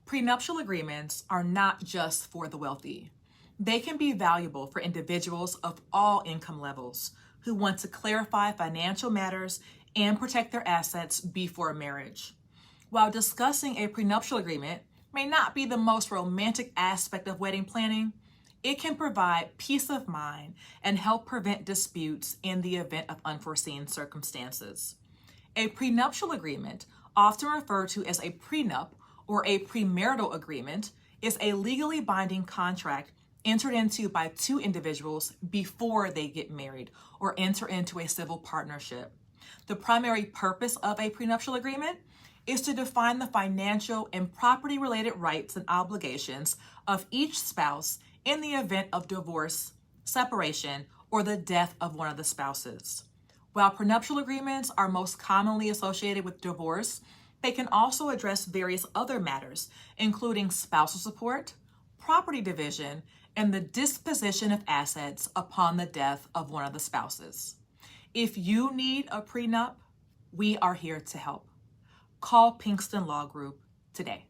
Prenuptial agreements are not just for the wealthy. They can be valuable for individuals of all income levels who want to clarify financial matters and protect their assets before marriage. While discussing a prenuptial agreement may not be the most romantic aspect of wedding planning, it can provide peace of mind and help prevent disputes in the event of unforeseen circumstances. A prenuptial agreement, often referred to as a prenup or a premarital agreement, is a legally binding contract entered into by two individuals before they get married or enter into a civil partnership. The primary purpose of a prenuptial agreement is to define the financial and property-related rights and obligations of each spouse in the event of divorce, separation, or the death of one of the spouses. While prenuptial agreements are most commonly associated with divorce, they can also address various other matters, including spousal support, property division, and the disposition of assets upon the death of one of the spouses. If you need a prenup, we are here to help. Call Pinkston Law Group today.